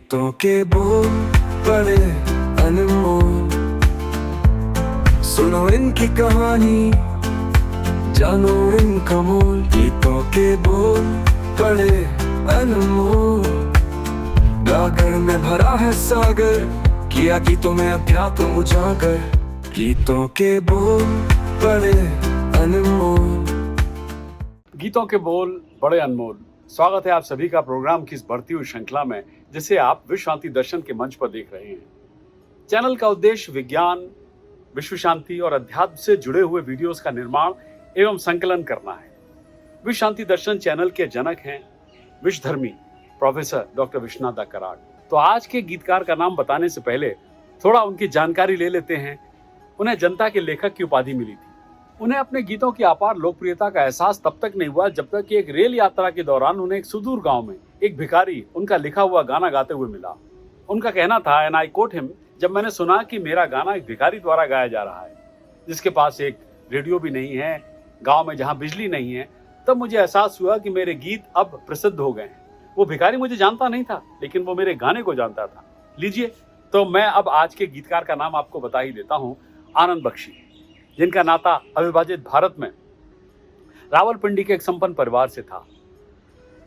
गीतों के बोल बड़े अनमोल, सुनो इनकी कहानी, जानो इनका मोल। गीतों के बोल बड़े अनमोल, गागर में भरा है सागर, किया गीतों में अध्यात्म उजागर। गीतों के बोल बड़े अनमोल। गीतों के बोल बड़े अनमोल। स्वागत है आप सभी का प्रोग्राम की इस बढ़ती हुई श्रृंखला में, जिसे आप विश्व शांति दर्शन के मंच पर देख रहे हैं। चैनल का उद्देश्य विज्ञान, विश्व शांति और अध्यात्म से जुड़े हुए वीडियोस का निर्माण एवं संकलन करना है। विश्व शांति दर्शन चैनल के जनक हैं विश्वधर्मी प्रोफेसर डॉक्टर विश्वनाथ कराड़। तो आज के गीतकार का नाम बताने से पहले थोड़ा उनकी जानकारी ले लेते हैं। उन्हें जनता के लेखक की उपाधि मिली थी। उन्हें अपने गीतों की अपार लोकप्रियता का एहसास तब तक नहीं हुआ जब तक कि एक रेल यात्रा के दौरान उन्हें एक सुदूर गांव में एक भिखारी उनका लिखा हुआ गाना गाते हुए मिला। उनका कहना था, एंड आई कोट हिम, जब मैंने सुना कि मेरा गाना एक भिखारी द्वारा गाया जा रहा है जिसके पास एक रेडियो भी नहीं है, गांव में जहां बिजली नहीं है, तब मुझे एहसास हुआ कि मेरे गीत अब प्रसिद्ध हो गए हैं। वो भिखारी मुझे जानता नहीं था, लेकिन वो मेरे गाने को जानता था। लीजिए, तो मैं अब आज के गीतकार का नाम आपको बता ही देता हूँ, आनंद बख्शी, जिनका नाता अविभाजित भारत में रावलपिंडी के एक संपन्न परिवार से था,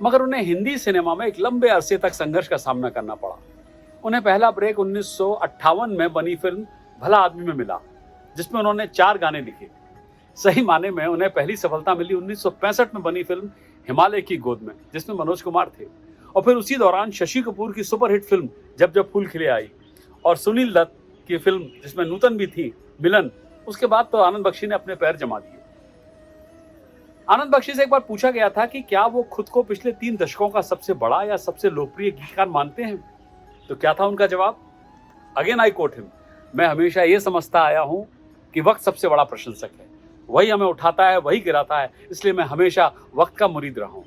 मगर उन्हें हिंदी सिनेमा में एक लंबे अरसे तक संघर्ष का सामना करना पड़ा। उन्हें पहला ब्रेक 1958 में बनी फिल्म भला आदमी में मिला, जिसमें उन्होंने 4 गाने लिखे। सही माने में उन्हें पहली सफलता मिली 1965 में बनी फिल्म हिमालय की गोद में, जिसमें मनोज कुमार थे। और फिर उसी दौरान शशि कपूर की सुपरहिट फिल्म जब जब फूल खिले आई, और सुनील दत्त की फिल्म जिसमें नूतन भी थी, मिलन। उसके बाद तो आनंद बख्शी ने अपने पैर जमा दिए। आनंद बख्शी से एक बार पूछा गया था कि क्या वो खुद को पिछले 3 दशकों का सबसे बड़ा या सबसे लोकप्रिय गीतकार मानते हैं, तो क्या था उनका जवाब? अगेन आई कोट हिम, मैं हमेशा ये समझता आया हूं कि वक्त सबसे बड़ा प्रशंसक है, वही हमें उठाता है, वही गिराता है, इसलिए मैं हमेशा वक्त का मुरीद रहा हूं।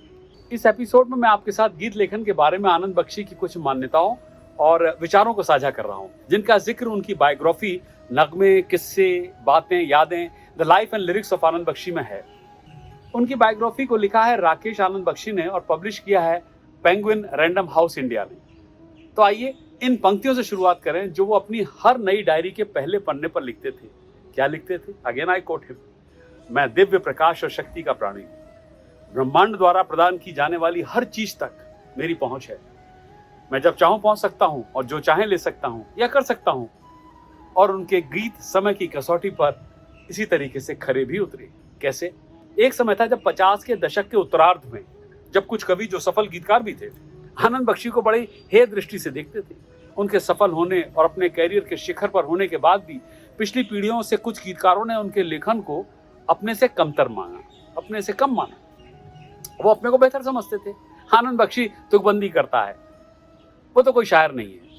इस एपिसोड में मैं आपके साथ गीत लेखन के बारे में आनंद बख्शी की कुछ मान्यताओं और विचारों को साझा कर रहा हूं, जिनका जिक्र उनकी बायोग्राफी नगमे, किस्से, बातें, यादें, the life and lyrics of Anand Bakshi में है। उनकी बायोग्राफी को लिखा है राकेश आनंद बख्शी ने और पब्लिश किया है पेंगुइन रैंडम हाउस इंडिया ने। तो आइए इन पंक्तियों से शुरुआत करें जो वो अपनी हर नई डायरी के पहले पन्ने पर लिखते थे। क्या लिखते थे? अगेन आई कोट हिम, मैं दिव्य प्रकाश और शक्ति का प्राणी, ब्रह्मांड द्वारा प्रदान की जाने वाली हर चीज तक मेरी पहुंच है। मैं जब चाहूं पहुंच सकता हूं और जो चाहे ले सकता हूं या कर सकता हूं। और उनके गीत समय की कसौटी पर इसी तरीके से खरे भी उतरे। कैसे? एक समय था जब 50 के दशक के उत्तरार्ध में, जब कुछ कवि जो सफल गीतकार भी थे, आनंद बख्शी को बड़ी हेय दृष्टि से देखते थे। उनके सफल होने और अपने कैरियर के शिखर पर होने के बाद भी पिछली पीढ़ियों से कुछ गीतकारों ने उनके लेखन को अपने से कमतर माना, अपने से कम माना। वो अपने को बेहतर समझते थे। आनंद बख्शी तुकबंदी करता है, वो तो कोई शायर नहीं है।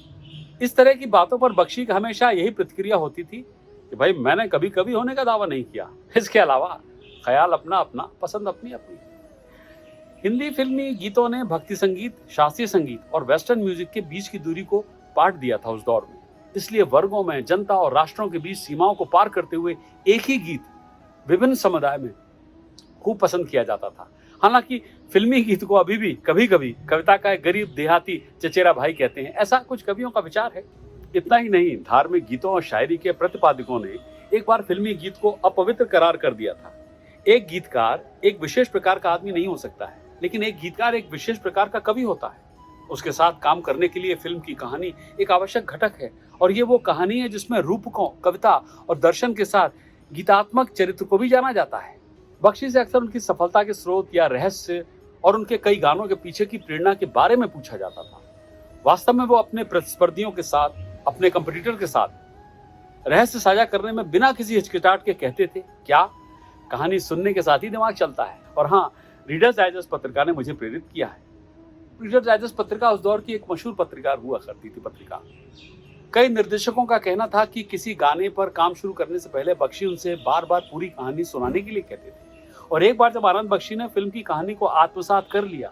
इस तरह की बातों पर बख्शी का हमेशा यही प्रतिक्रिया होती थी कि भाई, मैंने कभी कभी होने का दावा नहीं किया। इसके अलावा ख्याल अपना अपना, पसंद अपनी अपनी। हिंदी फिल्मी गीतों ने भक्ति संगीत, शास्त्रीय संगीत और वेस्टर्न म्यूजिक के बीच की दूरी को पाट दिया था उस दौर में। इसलिए वर्गों में, जनता और राष्ट्रों के बीच सीमाओं को पार करते हुए एक ही गीत विभिन्न समुदाय में खूब पसंद किया जाता था। हालांकि फिल्मी गीत को अभी भी कभी कभी कविता का एक गरीब देहाती चचेरा भाई कहते हैं, ऐसा कुछ कवियों का विचार है। इतना ही नहीं, धार्मिक गीतों और शायरी के प्रतिपादकों ने एक बार फिल्मी गीत को अपवित्र करार कर दिया था। एक गीतकार एक विशेष प्रकार का आदमी नहीं हो सकता है, लेकिन एक गीतकार एक विशेष प्रकार का कवि होता है। उसके साथ काम करने के लिए फिल्म की कहानी एक आवश्यक घटक है, और ये वो कहानी है जिसमें रूपकों, कविता और दर्शन के साथ गीतात्मक चरित्र को भी जाना जाता है। बख्शी से अक्सर उनकी सफलता के स्रोत या रहस्य और उनके कई गानों के पीछे की प्रेरणा के बारे में पूछा जाता था। वास्तव में वो अपने प्रतिस्पर्धियों के साथ, अपने कंपटीटर के साथ रहस्य साझा करने में बिना किसी हिचकिचाहट के कहते थे, क्या कहानी सुनने के साथ ही दिमाग चलता है। और हाँ, रीडर्स डाइजेस्ट पत्रिका ने मुझे प्रेरित किया है। रीडर्स डाइजेस्ट पत्रिका उस दौर की एक मशहूर पत्रिका हुआ करती थी। पत्रिका कई निर्देशकों का कहना था कि किसी गाने पर काम शुरू करने से पहले बख्शी उनसे बार बार पूरी कहानी सुनाने के लिए कहते थे। और एक बार जब आनंद बख्शी ने फिल्म की कहानी को आत्मसात कर लिया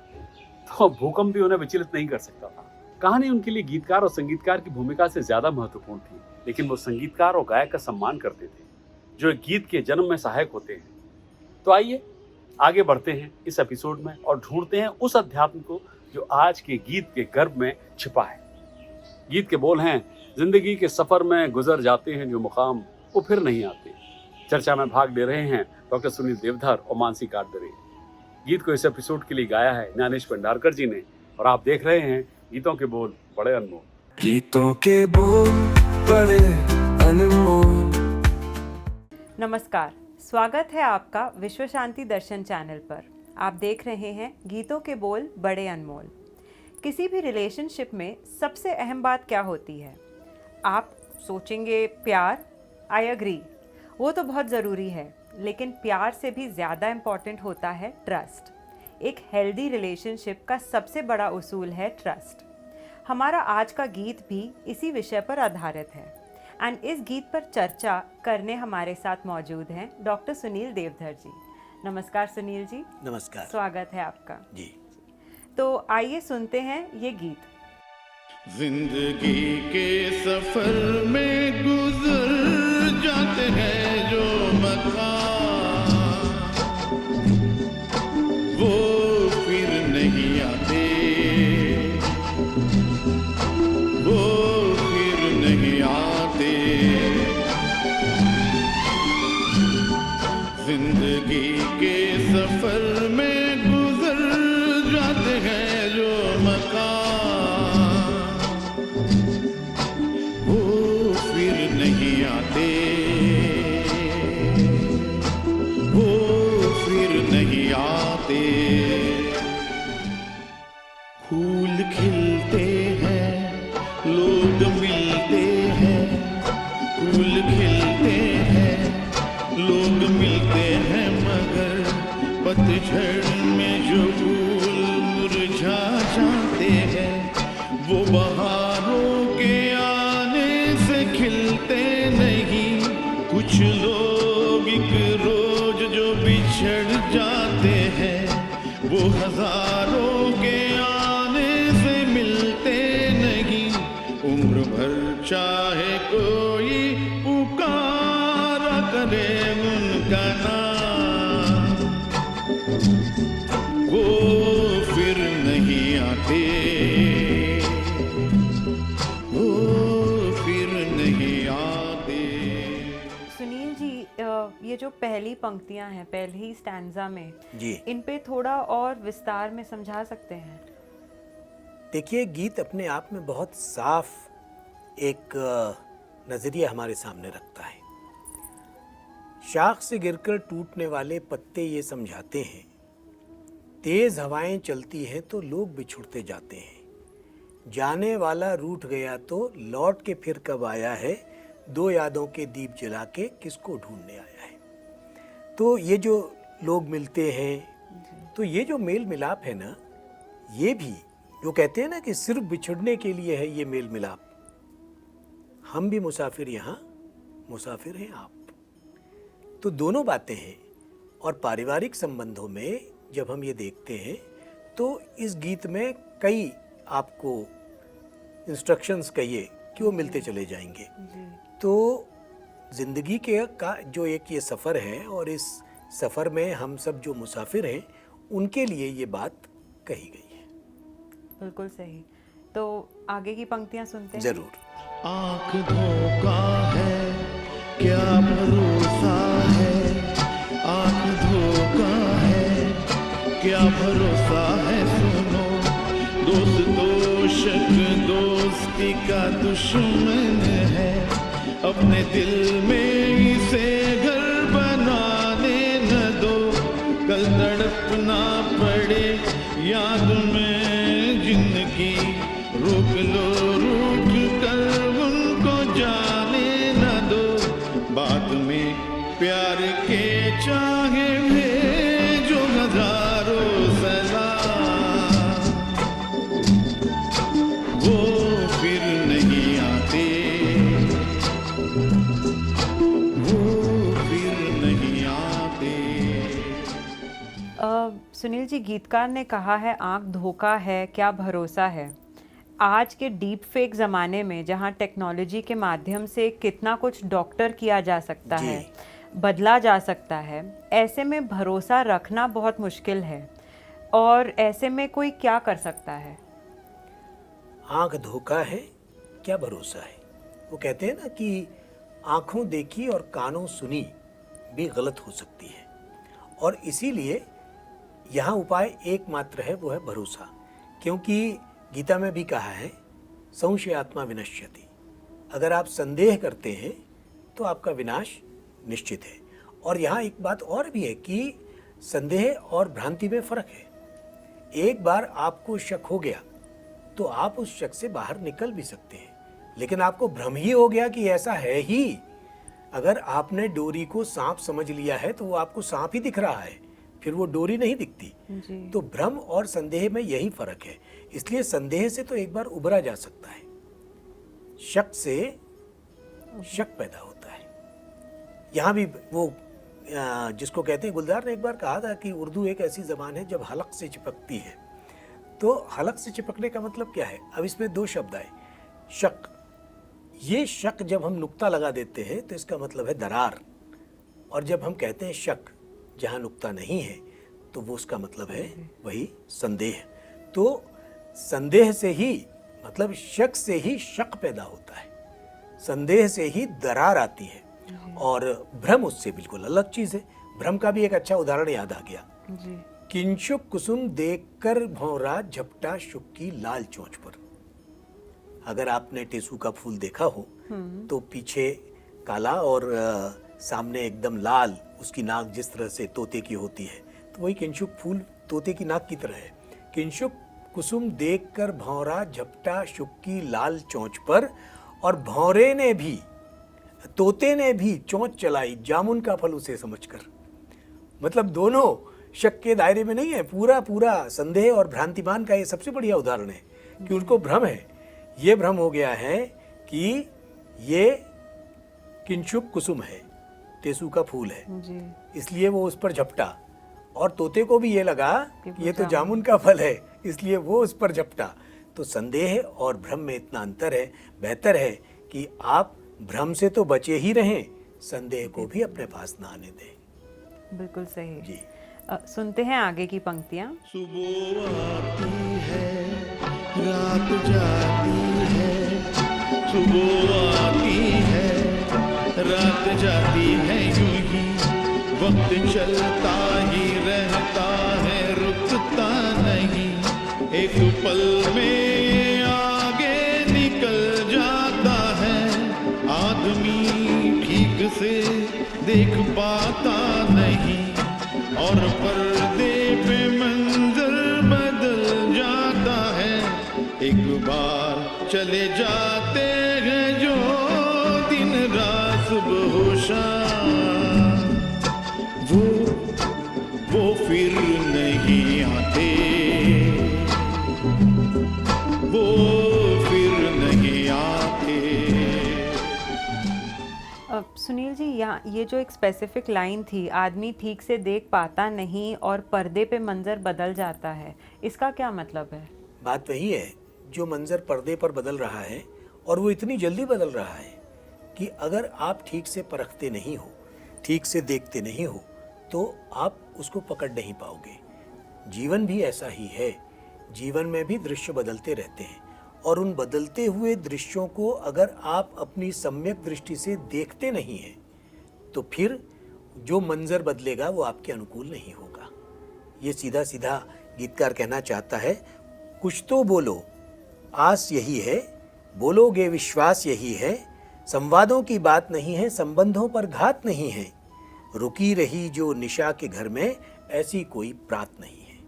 तो भूकंप भी उन्हें विचलित नहीं कर सकता था। कहानी उनके लिए गीतकार और संगीतकार की भूमिका से ज्यादा महत्वपूर्ण थी, लेकिन वो संगीतकार और गायक का सम्मान करते थे जो एक गीत के जन्म में सहायक होते हैं। तो आइए आगे बढ़ते हैं इस एपिसोड में और ढूंढते हैं उस अध्यात्म को जो आज के गीत के गर्भ में छिपा है। गीत के बोल हैं, जिंदगी के सफर में गुजर जाते हैं जो मुकाम वो फिर नहीं आते। चर्चा में भाग ले रहे हैं डॉक्टर सुनील देवधर और मानसी काटदरे। गीत को इस एपिसोड के लिए गाया है ज्ञानेश भंडारकर जी ने, और आप देख रहे हैं गीतों के बोल बड़े अनमोल। गीतों के बोल बड़े अनमोल। नमस्कार, स्वागत है आपका विश्व शांति दर्शन चैनल पर। आप देख रहे हैं गीतों के बोल बड़े अनमोल। किसी भी रिलेशनशिप में सबसे अहम बात क्या होती है? आप सोचेंगे प्यार। आई एग्री, वो तो बहुत ज़रूरी है, लेकिन प्यार से भी ज़्यादा इम्पॉर्टेंट होता है ट्रस्ट। एक हेल्दी रिलेशनशिप का सबसे बड़ा उसूल है ट्रस्ट। हमारा आज का गीत भी इसी विषय पर आधारित है एंड इस गीत पर चर्चा करने हमारे साथ मौजूद हैं डॉक्टर सुनील देवधर जी। नमस्कार सुनील जी। नमस्कार। स्वागत है आपका जी। तो आइए सुनते हैं ये गीत। जिंदगी के सफर में गुजर जाते हैं जो मकाम, वो फिर नहीं आते, वो फिर नहीं आते। जिंदगी के सफर में गुजर जाते हैं जो मकाम, वो फिर नहीं आते, वो फिर नहीं आते। फूल खिलते हैं, लोग मिलते हैं, फूल खिलते हैं, लोग मिलते हैं, मगर पतझड़ में जो फूल मुरझा जाते हैं, वो बहारों के आने से खिलते नहीं। कुछ लोग एक रोज जो बिछड़ जाते हैं, वो हजारों के आने से मिलते नहीं। उम्र भर चाहे कोई पुकारा करे उनका नाम, वो फिर नहीं आते, वो फिर नहीं आते। सुनील जी, ये जो पहली पंक्तियां हैं पहले ही स्टैंजा में जी। इन पे थोड़ा और विस्तार में समझा सकते हैं? देखिए, गीत अपने आप में बहुत साफ एक नज़रिया हमारे सामने रखता है। शाख से गिरकर टूटने वाले पत्ते ये समझाते हैं, तेज हवाएं चलती हैं तो लोग बिछुड़ते जाते हैं, जाने वाला रूठ गया तो लौट के फिर कब आया है, दो यादों के दीप जला के किसको ढूंढने आया है। तो ये जो लोग मिलते हैं, तो ये जो मेल मिलाप है ना, ये भी जो कहते हैं ना कि सिर्फ बिछुड़ने के लिए है ये मेल मिलाप। हम भी मुसाफिर यहाँ, मुसाफिर हैं आप। तो दोनों बातें हैं। और पारिवारिक संबंधों में जब हम ये देखते हैं तो इस गीत में कई आपको इंस्ट्रक्शंस कहिए कि वो मिलते चले जाएंगे। तो ज़िंदगी के का जो एक ये सफ़र है, और इस सफ़र में हम सब जो मुसाफिर हैं उनके लिए ये बात कही गई है। बिल्कुल सही। तो आगे की पंक्तियां सुनते हैं। ज़रूर। आँख धोखा है, क्या भरोसा है, आँख धोखा है, क्या भरोसा है। सुनो दोस्त दोषक दोस्ती का दुश्मन है, अपने दिल में इसे घर बनाने न दो, कल तड़पना पड़े याद में जिंदगी। रोक लो, रोक कर उनको जाने न दो, बात में प्यार के चाहे भेजो हजारों सलाम, वो फिर नहीं आते, वो फिर नहीं आते। सुनील जी, गीतकार ने कहा है आँख धोखा है, क्या भरोसा है। आज के डीप फेक ज़माने में जहाँ टेक्नोलॉजी के माध्यम से कितना कुछ डॉक्टर किया जा सकता है, बदला जा सकता है, ऐसे में भरोसा रखना बहुत मुश्किल है। और ऐसे में कोई क्या कर सकता है? आँख धोखा है, क्या भरोसा है? वो कहते हैं ना कि आंखों देखी और कानों सुनी भी गलत हो सकती है, और इसीलिए यहाँ उपाय एकमात्र है, वो है भरोसा। क्योंकि गीता में भी कहा है संशयात्मा विनश्यति, अगर आप संदेह करते हैं तो आपका विनाश निश्चित है। और यहाँ एक बात और भी है कि संदेह और भ्रांति में फर्क है। एक बार आपको शक हो गया तो आप उस शक से बाहर निकल भी सकते हैं, लेकिन आपको भ्रम ही हो गया कि ऐसा है ही। अगर आपने डोरी को सांप समझ लिया है तो वो आपको सांप ही दिख रहा है, फिर वो डोरी नहीं दिखती। तो भ्रम और संदेह में यही फर्क है। इसलिए संदेह से तो एक बार उबरा जा सकता है, शक से शक पैदा होता है। यहाँ भी वो जिसको कहते हैं, गुलजार ने एक बार कहा था कि उर्दू एक ऐसी ज़बान है जब हलक से चिपकती है। तो हलक से चिपकने का मतलब क्या है? अब इसमें दो शब्द आए, शक। ये शक जब हम नुक्ता लगा देते हैं तो इसका मतलब है दरार, और जब हम कहते हैं शक जहाँ नुक्ता नहीं है तो वो उसका मतलब है वही संदेह। तो संदेह से ही, मतलब शक से ही शक पैदा होता है, संदेह से ही दरार आती है, और भ्रम उससे बिल्कुल अलग चीज है। भ्रम का भी एक अच्छा उदाहरण याद आ गया। किंशुक कुसुम देखकर भौरा झपटा शुक की लाल चोंच पर। अगर आपने टेसू का फूल देखा हो तो पीछे काला और सामने एकदम लाल, उसकी नाक जिस तरह से तोते की होती है, तो वही किंशुक फूल तोते की नाक की तरह है। किंशुक कुसुम देखकर भौरा झपटा शुक की लाल चोंच पर, और भौरे ने भी, तोते ने भी चोंच चलाई जामुन का फल उसे समझकर। मतलब दोनों शक के दायरे में नहीं है। पूरा पूरा संदेह और भ्रांतिमान का ये सबसे बढ़िया उदाहरण है कि उनको भ्रम है। ये भ्रम हो गया है कि ये किंशुक कुसुम है, टेसू का फूल है, इसलिए वो उस पर झपटा, और तोते को भी ये लगा कि ये तो जामुन का फल है, इसलिए वो उस पर झपटा। तो संदेह और भ्रम में इतना अंतर है। बेहतर है कि आप भ्रम से तो बचे ही रहें, संदेह को भी अपने पास ना आने दें। बिल्कुल सही जी। सुनते हैं आगे की पंक्तियां। सुबह आती है, रात जाती है, सुबह आती है, रात जाती है, यूं ही वक्त चलता ही रहता है, रुकता नहीं। एक पल में आगे निकल जाता है, आदमी ठीक से देख पाता नहीं, और पर्दे पे मंजर बदल जाता है। एक बार चले जाते हैं जो दिन रात सुबह हो शाम, वो फिर नहीं आते, वो फिर नहीं आते। सुनील जी, यहाँ ये जो एक स्पेसिफिक लाइन थी, आदमी ठीक से देख पाता नहीं और पर्दे पे मंजर बदल जाता है, इसका क्या मतलब है? बात वही है, जो मंजर पर्दे पर बदल रहा है, और वो इतनी जल्दी बदल रहा है कि अगर आप ठीक से परखते नहीं हो, ठीक से देखते नहीं हो, तो आप उसको पकड़ नहीं पाओगे। जीवन भी ऐसा ही है। जीवन में भी दृश्य बदलते रहते हैं, और उन बदलते हुए दृश्यों को अगर आप अपनी सम्यक दृष्टि से देखते नहीं हैं तो फिर जो मंजर बदलेगा वो आपके अनुकूल नहीं होगा। ये सीधा सीधा गीतकार कहना चाहता है, कुछ तो बोलो आस यही है, बोलोगे विश्वास यही है, संवादों की बात नहीं है, संबंधों पर घात नहीं है, रुकी रही जो निशा के घर में ऐसी कोई प्रात नहीं है।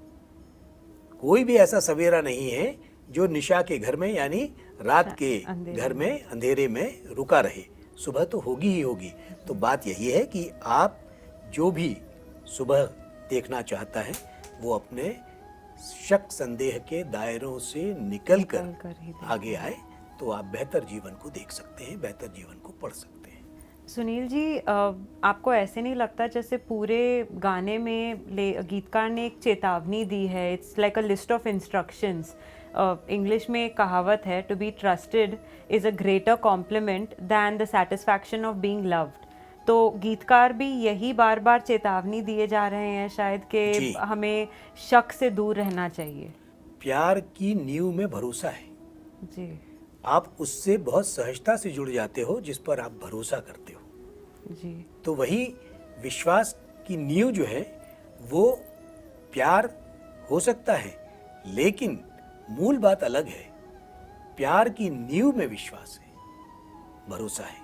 कोई भी ऐसा सवेरा नहीं है जो निशा के घर में, यानी रात के घर में, अंधेरे में रुका रहे। सुबह तो होगी ही होगी। तो बात यही है कि आप जो भी सुबह देखना चाहता है वो अपने शक संदेह के दायरों से निकलकर आगे आए, तो आप बेहतर जीवन को देख सकते हैं, बेहतर जीवन को पढ़ सकते हैं। सुनील जी, आपको ऐसे नहीं लगता जैसे पूरे गाने में गीतकार ने एक चेतावनी दी है? It's like a list of instructions. English में एक कहावत है, to be trusted is a greater compliment than the satisfaction of being loved. तो गीतकार भी यही बार बार चेतावनी दिए जा रहे हैं शायद कि हमें शक से दूर रहना चाहिए। प्यार की नींव में भरोसा है जी। आप उससे बहुत सहजता से जुड़ जाते हो जिस पर आप भरोसा करते हो। जी। तो वही विश्वास की नींव जो है वो प्यार हो सकता है, लेकिन मूल बात अलग है। प्यार की नींव में विश्वास है, भरोसा है।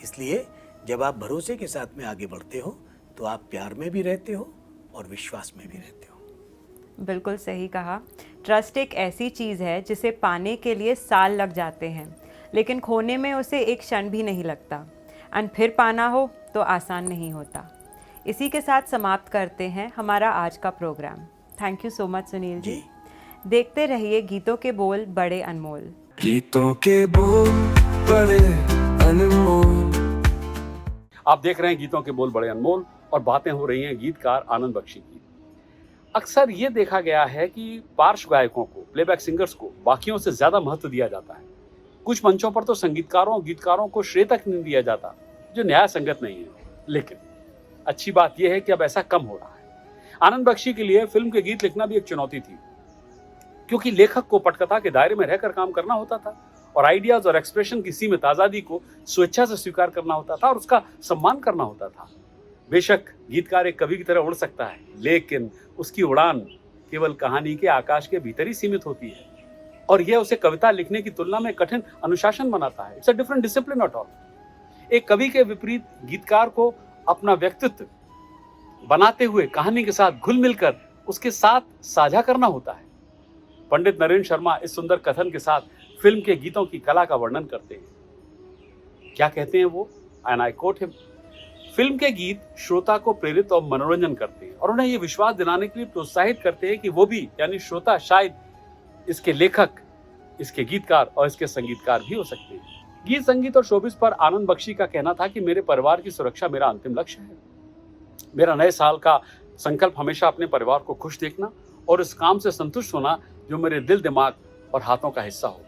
इसलिए जब आप भरोसे के साथ में आगे बढ़ते हो तो आप प्यार में भी रहते हो और विश्वास में भी रहते हो। बिल्कुल सही कहा। ट्रस्ट एक ऐसी चीज़ है जिसे पाने के लिए साल लग जाते हैं, लेकिन खोने में उसे एक क्षण भी नहीं लगता। एंड फिर पाना हो तो आसान नहीं होता। इसी के साथ समाप्त करते हैं हमारा आज का program. Thank you so much Sunil ji. देखते रहिए गीतों के बोल बड़े अनमोल। गीतों के बोल बड़े अनमोल। आप देख रहे हैं गीतों के बोल बड़े अनमोल और बातें हो रही हैं गीतकार आनंद बख्शी की। अक्सर ये देखा गया है कि पार्श्व गायकों को, प्लेबैक सिंगर्स को बाकियों से ज्यादा महत्व दिया जाता है। कुछ मंचों पर तो संगीतकारों और गीतकारों को श्रेय तक नहीं दिया जाता, जो न्याय संगत नहीं है। लेकिन अच्छी बात यह है कि अब ऐसा कम हो रहा है। आनंद बख्शी के लिए फिल्म के गीत लिखना भी एक चुनौती थी, क्योंकि लेखक को पटकथा के दायरे में रहकर काम करना होता था और आइडियाज और एक्सप्रेशन की सीमित आजादी को स्वेच्छा से स्वीकार करना होता था और उसका सम्मान करना होता था। बेशक गीतकार एक कवि की तरह उड़ सकता है, लेकिन उसकी उड़ान केवल कहानी के आकाश के भीतर ही सीमित होती है और यह उसे कविता लिखने की तुलना में कठिन अनुशासन बनाता है। It's a different discipline at all. एक कवि के विपरीत गीतकार को अपना व्यक्तित्व बनाते हुए कहानी के साथ घुल मिलकर उसके साथ साझा करना होता है। पंडित नरेंद्र शर्मा इस सुंदर कथन के साथ फिल्म के गीतों की कला का वर्णन करते हैं। क्या कहते हैं वो? And I quote him, film के गीत श्रोता को प्रेरित और मनोरंजन करते हैं और उन्हें यह विश्वास दिलाने के लिए प्रोत्साहित करते हैं कि वो भी, यानी श्रोता, शायद इसके लेखक, इसके गीतकार और इसके संगीतकार भी हो सकते हैं। गीत, संगीत और शोबिस पर आनंद बख्शी का कहना था कि मेरे परिवार की सुरक्षा मेरा अंतिम लक्ष्य है। मेरा नए साल का संकल्प हमेशा अपने परिवार को खुश देखना और इस काम से संतुष्ट होना जो मेरे दिल, दिमाग और हाथों का हिस्सा हो।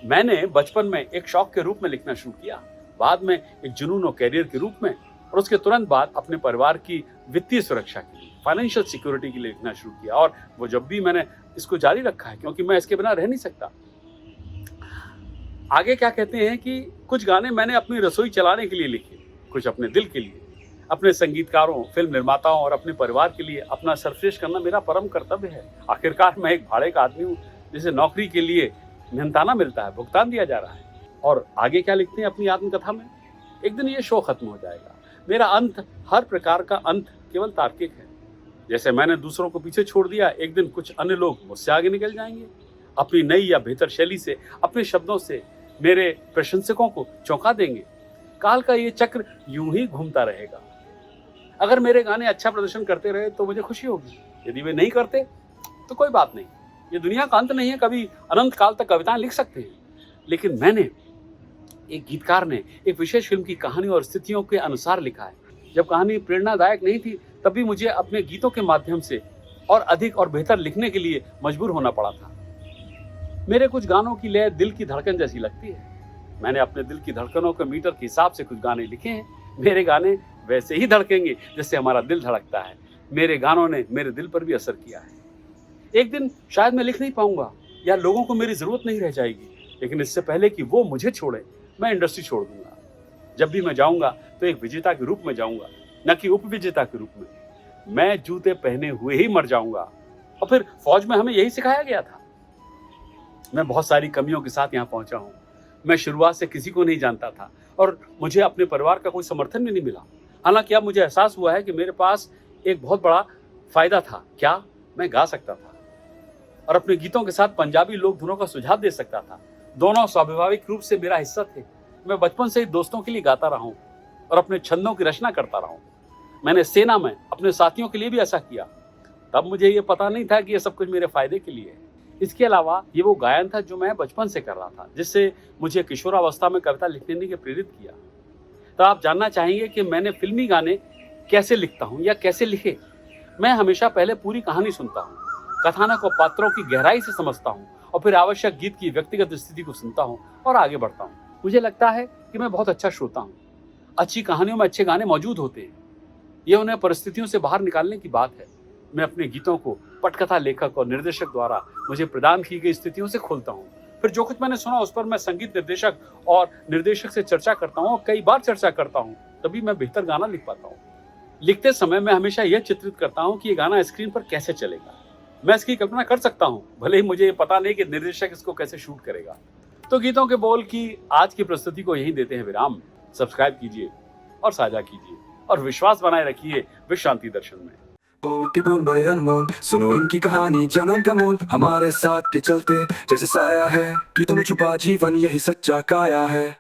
मैंने बचपन में एक शौक के रूप में लिखना शुरू किया, बाद में एक जुनून और कैरियर के रूप में, और उसके तुरंत बाद अपने परिवार की वित्तीय सुरक्षा के लिए, फाइनेंशियल सिक्योरिटी के लिए लिखना शुरू किया। और वो जब भी मैंने इसको जारी रखा है, क्योंकि मैं इसके बिना रह नहीं सकता। आगे क्या कहते हैं कि कुछ गाने मैंने अपनी रसोई चलाने के लिए लिखे, कुछ अपने दिल के लिए। अपने संगीतकारों, फिल्म निर्माताओं और अपने परिवार के लिए अपना सर्वश्रेष्ठ करना मेरा परम कर्तव्य है। आखिरकार मैं एक भाड़े का आदमी हूँ जिसे नौकरी के लिए मेहनताना मिलता है, भुगतान दिया जा रहा है। और आगे क्या लिखते हैं अपनी आत्मकथा में? एक दिन ये शो खत्म हो जाएगा। मेरा अंत, हर प्रकार का अंत, केवल तार्किक है। जैसे मैंने दूसरों को पीछे छोड़ दिया, एक दिन कुछ अन्य लोग मुझसे आगे निकल जाएंगे, अपनी नई या बेहतर शैली से, अपने शब्दों से मेरे प्रशंसकों को चौंका देंगे। काल का ये चक्र यूं ही घूमता रहेगा। अगर मेरे गाने अच्छा प्रदर्शन करते रहे तो मुझे खुशी होगी, यदि वे नहीं करते तो कोई बात नहीं। ये दुनिया का अंत नहीं है, कभी अनंत काल तक कविताएं लिख सकते हैं। लेकिन मैंने, एक गीतकार ने, एक विशेष फिल्म की कहानी और स्थितियों के अनुसार लिखा है। जब कहानी प्रेरणादायक नहीं थी, तब भी मुझे अपने गीतों के माध्यम से और अधिक और बेहतर लिखने के लिए मजबूर होना पड़ा था। मेरे कुछ गानों की लय दिल की धड़कन जैसी लगती है। मैंने अपने दिल की धड़कनों के मीटर के हिसाब से कुछ गाने लिखे हैं। मेरे गाने वैसे ही धड़केंगे जैसे हमारा दिल धड़कता है। मेरे गानों ने मेरे दिल पर भी असर किया है। एक दिन शायद मैं लिख नहीं पाऊंगा या लोगों को मेरी जरूरत नहीं रह जाएगी, लेकिन इससे पहले कि वो मुझे छोड़े, मैं इंडस्ट्री छोड़ दूंगा। जब भी मैं जाऊंगा तो एक विजेता के रूप में जाऊंगा, न कि उपविजेता के रूप में। मैं जूते पहने हुए ही मर जाऊंगा। और फिर फौज में हमें यही सिखाया गया था। मैं बहुत सारी कमियों के साथ यहाँ पहुंचा हूँ। मैं शुरुआत से किसी को नहीं जानता था और मुझे अपने परिवार का कोई समर्थन भी नहीं मिला। हालांकि अब मुझे एहसास हुआ है कि मेरे पास एक बहुत बड़ा फायदा था। क्या? मैं गा सकता था और अपने गीतों के साथ पंजाबी लोक धुनों का सुझाव दे सकता था। दोनों स्वाभाविक रूप से मेरा हिस्सा थे। मैं बचपन से ही दोस्तों के लिए गाता रहा हूँ और अपने छंदों की रचना करता रहा हूँ। मैंने सेना में अपने साथियों के लिए भी ऐसा किया। तब मुझे ये पता नहीं था कि ये सब कुछ मेरे फायदे के लिए है। इसके अलावा ये वो गायन था जो मैं बचपन से कर रहा था, जिससे मुझे किशोरावस्था में कविता लिखने के लिए प्रेरित किया। तो आप जानना चाहेंगे कि मैंने फिल्मी गाने कैसे लिखता हूँ या कैसे लिखे। मैं हमेशा पहले पूरी कहानी सुनता हूँ, कथानक और पात्रों की गहराई से समझता हूँ और फिर आवश्यक गीत की व्यक्तिगत स्थिति को सुनता हूँ और आगे बढ़ता हूँ। मुझे लगता है कि मैं बहुत अच्छा श्रोता हूँ। अच्छी कहानियों में अच्छे गाने मौजूद होते हैं। यह उन्हें परिस्थितियों से बाहर निकालने की बात है। मैं अपने गीतों को पटकथा लेखक और निर्देशक द्वारा मुझे प्रदान की गई स्थितियों से खोलता हूँ। फिर जो कुछ मैंने सुना उस पर मैं संगीत निर्देशक और निर्देशक से चर्चा करता हूँ, कई बार चर्चा करता हूँ, तभी मैं बेहतर गाना लिख पाता हूँ। लिखते समय मैं हमेशा यह चित्रित करता हूँ कि ये गाना स्क्रीन पर कैसे चलेगा। मैं इसकी कल्पना कर सकता हूँ, भले ही मुझे ये पता नहीं कि निर्देशक इसको कैसे शूट करेगा। तो गीतों के बोल की आज की प्रस्तुति को यहीं देते हैं विराम। सब्सक्राइब कीजिए और साझा कीजिए और विश्वास बनाए रखिए विश्व शांति दर्शन में। बोल के बोल बड़े अनमोल, सुनो इनकी कहानी जनन का मोल। हमारे साथ के चलते जैसे साया है, गीतों में छुपा जीवन यही सच्चा काया है।